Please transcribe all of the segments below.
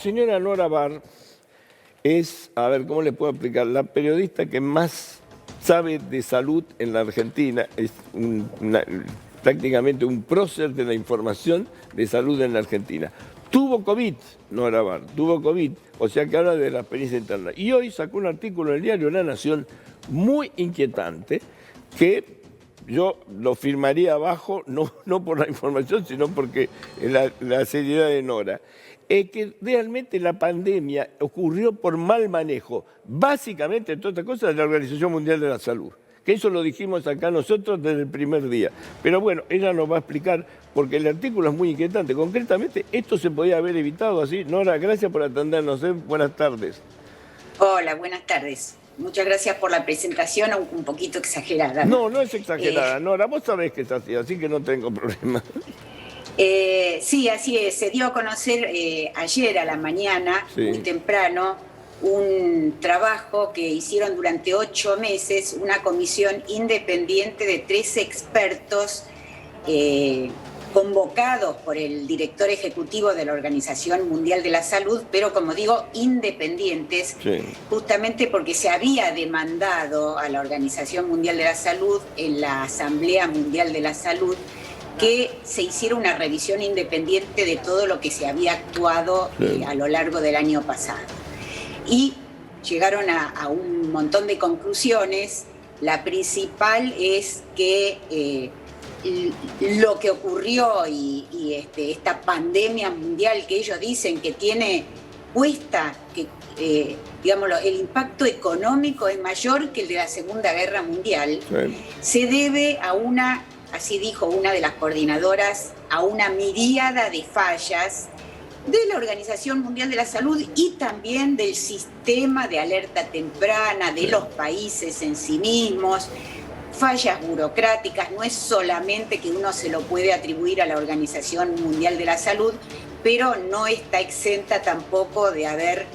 Señora Nora Barr es, a ver, ¿cómo le puedo explicar? La periodista que más sabe de salud en la Argentina, es prácticamente un prócer de la información de salud en la Argentina. Tuvo COVID, Nora Barr, tuvo COVID, o sea que habla de la experiencia interna. Y hoy sacó un artículo en el diario La Nación muy inquietante que yo lo firmaría abajo, no por la información, sino porque la seriedad de Nora. Que realmente la pandemia ocurrió por mal manejo, básicamente, entre otras cosas, de la Organización Mundial de la Salud. Que eso lo dijimos acá nosotros desde el primer día. Pero bueno, ella nos va a explicar, porque el artículo es muy inquietante. Concretamente, esto se podía haber evitado así. Nora, gracias por atendernos. Buenas tardes. Hola, buenas tardes. Muchas gracias por la presentación, un poquito exagerada. No es exagerada, Nora, vos sabés que es así que no tengo problema. Sí, así es. Se dio a conocer ayer a la mañana, sí, muy temprano, un trabajo que hicieron durante 8 meses, una comisión independiente de 3 expertos convocados por el director ejecutivo de la Organización Mundial de la Salud, pero como digo, independientes, sí, justamente porque se había demandado a la Organización Mundial de la Salud en la Asamblea Mundial de la Salud que se hiciera una revisión independiente de todo lo que se había actuado a lo largo del año pasado. Y llegaron a un montón de conclusiones. La principal es que lo que ocurrió y esta pandemia mundial que ellos dicen que tiene puesta, que digámoslo, el impacto económico es mayor que el de la Segunda Guerra Mundial, sí, se debe a una, así dijo una de las coordinadoras, a una miríada de fallas de la Organización Mundial de la Salud y también del sistema de alerta temprana de los países en sí mismos, fallas burocráticas. No es solamente que uno se lo puede atribuir a la Organización Mundial de la Salud, pero no está exenta tampoco de haber,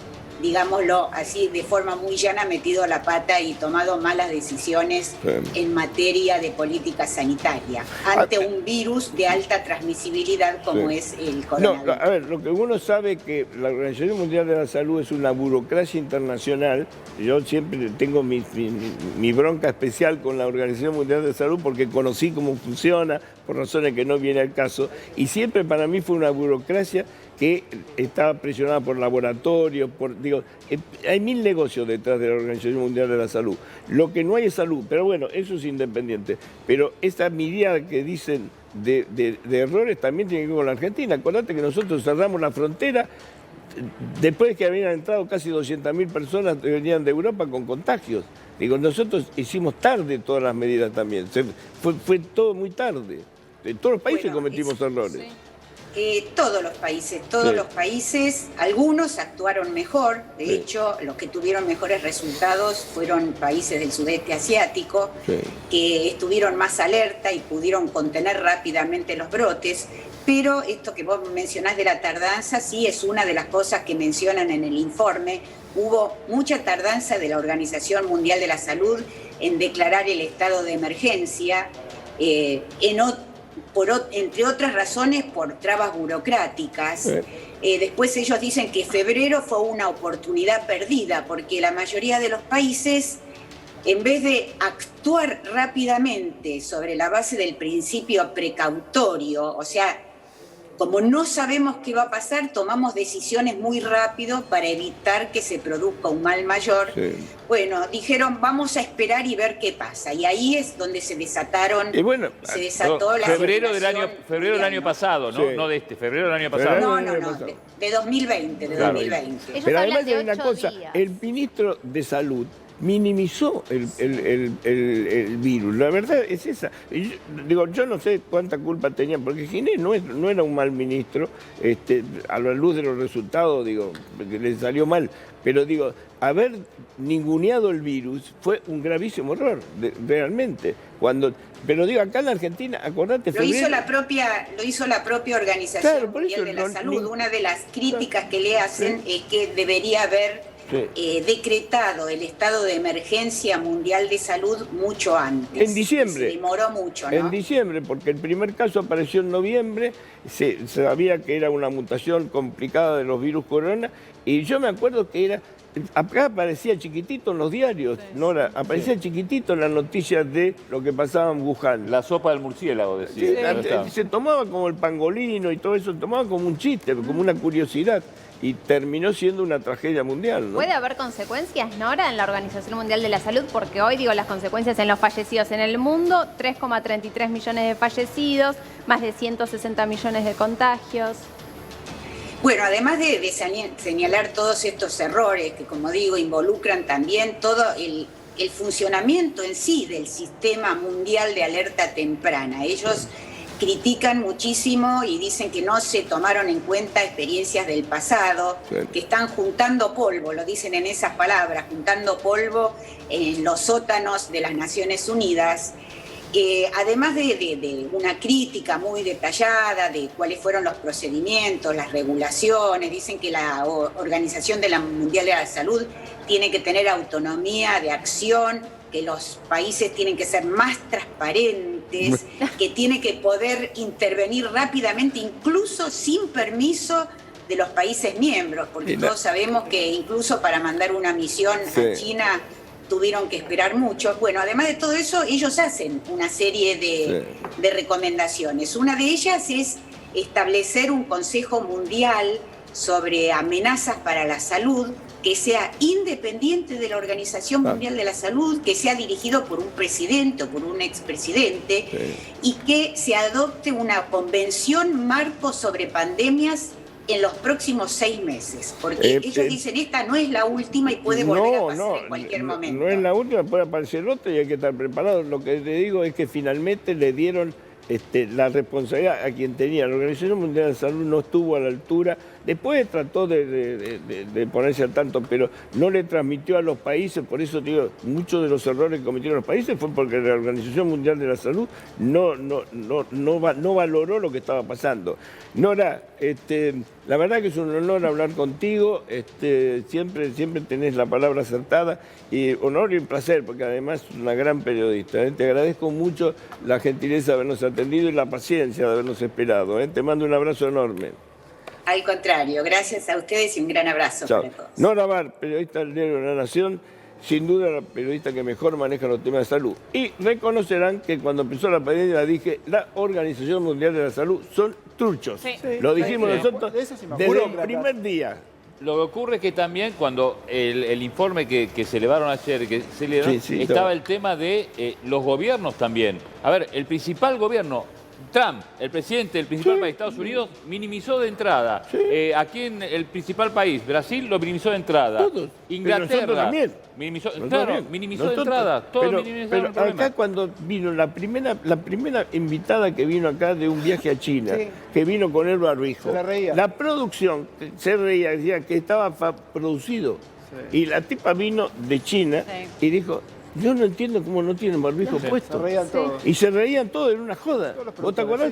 digámoslo así, de forma muy llana, metido la pata y tomado malas decisiones en materia de política sanitaria ante un virus de alta transmisibilidad como es el coronavirus. No, a ver, lo que uno sabe que la Organización Mundial de la Salud es una burocracia internacional. Yo siempre tengo mi bronca especial con la Organización Mundial de la Salud porque conocí cómo funciona, por razones que no viene al caso, y siempre para mí fue una burocracia que estaba presionada por laboratorios, hay 1000 negocios detrás de la Organización Mundial de la Salud. Lo que no hay es salud, pero bueno, eso es independiente. Pero esta miríada que dicen de errores también tiene que ver con la Argentina. Acordate que nosotros cerramos la frontera después de que habían entrado casi 200.000 personas que venían de Europa con contagios. Nosotros hicimos tarde todas las medidas también. Fue todo muy tarde. En todos los países cometimos errores. Sí. Todos los países, algunos actuaron mejor. De hecho, los que tuvieron mejores resultados fueron países del sudeste asiático, que estuvieron más alerta y pudieron contener rápidamente los brotes. Pero esto que vos mencionás de la tardanza, sí es una de las cosas que mencionan en el informe. Hubo mucha tardanza de la Organización Mundial de la Salud en declarar el estado de emergencia, entre otras razones por trabas burocráticas. Después ellos dicen que febrero fue una oportunidad perdida porque la mayoría de los países, en vez de actuar rápidamente sobre la base del principio precautorio, o sea, como no sabemos qué va a pasar, tomamos decisiones muy rápido para evitar que se produzca un mal mayor. Sí. Bueno, dijeron, vamos a esperar y ver qué pasa. Y ahí es donde se desataron, se desató la febrero del año pasado, ¿no? Sí. No de este, febrero del año pasado. No, de 2020, de 2020. Pero además hay una cosa, el ministro de Salud minimizó el virus, la verdad es esa. Yo no sé cuánta culpa tenían, porque Ginés no era un mal ministro, a la luz de los resultados, que le salió mal, pero haber ninguneado el virus fue un gravísimo error, realmente. Pero acá en la Argentina, acordate, lo hizo la propia Organización Mundial de la Salud. Una de las críticas que le hacen es que debería haber decretado el estado de emergencia mundial de salud mucho antes. En diciembre. Se demoró mucho, ¿no? En diciembre, porque el primer caso apareció en noviembre, se sabía que era una mutación complicada de los virus corona, y yo me acuerdo que era... Acá aparecía chiquitito en los diarios, sí, Nora, aparecía chiquitito en las noticias de lo que pasaba en Wuhan. La sopa del murciélago, decía. Sí, se tomaba como el pangolino y todo eso, se tomaba como un chiste, como una curiosidad. Y terminó siendo una tragedia mundial, ¿no? ¿Puede haber consecuencias, Nora, en la Organización Mundial de la Salud? Porque hoy, digo, las consecuencias en los fallecidos en el mundo, 3,33 millones de fallecidos, más de 160 millones de contagios. Bueno, además de señalar todos estos errores que, como digo, involucran también todo el funcionamiento en sí del sistema mundial de alerta temprana. Ellos critican muchísimo y dicen que no se tomaron en cuenta experiencias del pasado, que están juntando polvo, lo dicen en esas palabras, juntando polvo en los sótanos de las Naciones Unidas. Además de una crítica muy detallada de cuáles fueron los procedimientos, las regulaciones, dicen que la Organización Mundial de la Salud tiene que tener autonomía de acción, que los países tienen que ser más transparentes, que tiene que poder intervenir rápidamente, incluso sin permiso de los países miembros, porque todos sabemos que incluso para mandar una misión a China tuvieron que esperar mucho. Bueno, además de todo eso, ellos hacen una serie de recomendaciones. Una de ellas es establecer un Consejo Mundial sobre amenazas para la salud, que sea independiente de la Organización Mundial de la Salud, que sea dirigido por un presidente o por un expresidente, y que se adopte una convención marco sobre pandemias en los próximos 6 meses, porque ellos dicen esta no es la última y puede volver a pasar en cualquier momento. No es la última, puede aparecer otra y hay que estar preparado. Lo que te digo es que finalmente le dieron la responsabilidad a quien tenía. La Organización Mundial de la Salud no estuvo a la altura, después trató de ponerse al tanto, pero no le transmitió a los países. Por eso digo, muchos de los errores que cometieron los países fue porque la Organización Mundial de la Salud no valoró lo que estaba pasando. Nora, la verdad que es un honor hablar contigo, siempre tenés la palabra acertada, y honor y un placer, porque además es una gran periodista. Te agradezco mucho la gentileza de habernos atendido y la paciencia de habernos esperado. Te mando un abrazo enorme. Al contrario, gracias a ustedes y un gran abrazo para todos. Nora Bar, periodista del diario La Nación, sin duda la periodista que mejor maneja los temas de salud. Y reconocerán que cuando empezó la pandemia dije, la Organización Mundial de la Salud son truchos. Sí. Lo dijimos nosotros desde el primer día. Lo que ocurre es que también cuando el informe que se elevaron ayer, estaba el tema de los gobiernos también. A ver, el principal gobierno, Trump, el presidente del principal país, Estados Unidos, minimizó de entrada. Aquí en el principal país, Brasil, lo minimizó de entrada. Todos. Inglaterra también. Minimizó de entrada. Todos minimizaron el problema. Acá cuando vino la primera invitada que vino acá de un viaje a China, que vino con el barbijo, la producción se reía, decía que estaba producido. Y la tipa vino de China y dijo, yo no entiendo cómo no tienen barbijo puesto. Se reían todos. Y se reían todos en una joda. ¿Vos te acordás?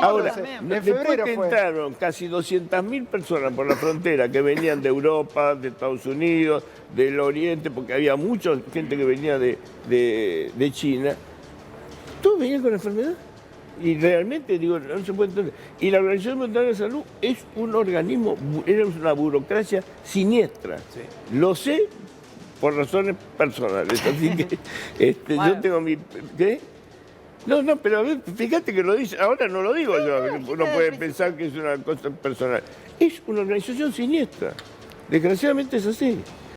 Ahora, después que entraron casi 200.000 personas por la frontera que venían de Europa, de Estados Unidos, del Oriente, porque había mucha gente que venía de China, todos venían con la enfermedad. Y realmente, digo, no se puede entender. Y la Organización Mundial de la Salud es un organismo, era una burocracia siniestra. Lo sé por razones personales, así que yo tengo mi... ¿Qué? No, pero a ver, fíjate que lo dice, ahora no lo digo yo, uno puede pensar que es una cosa personal. Es una organización siniestra, desgraciadamente es así.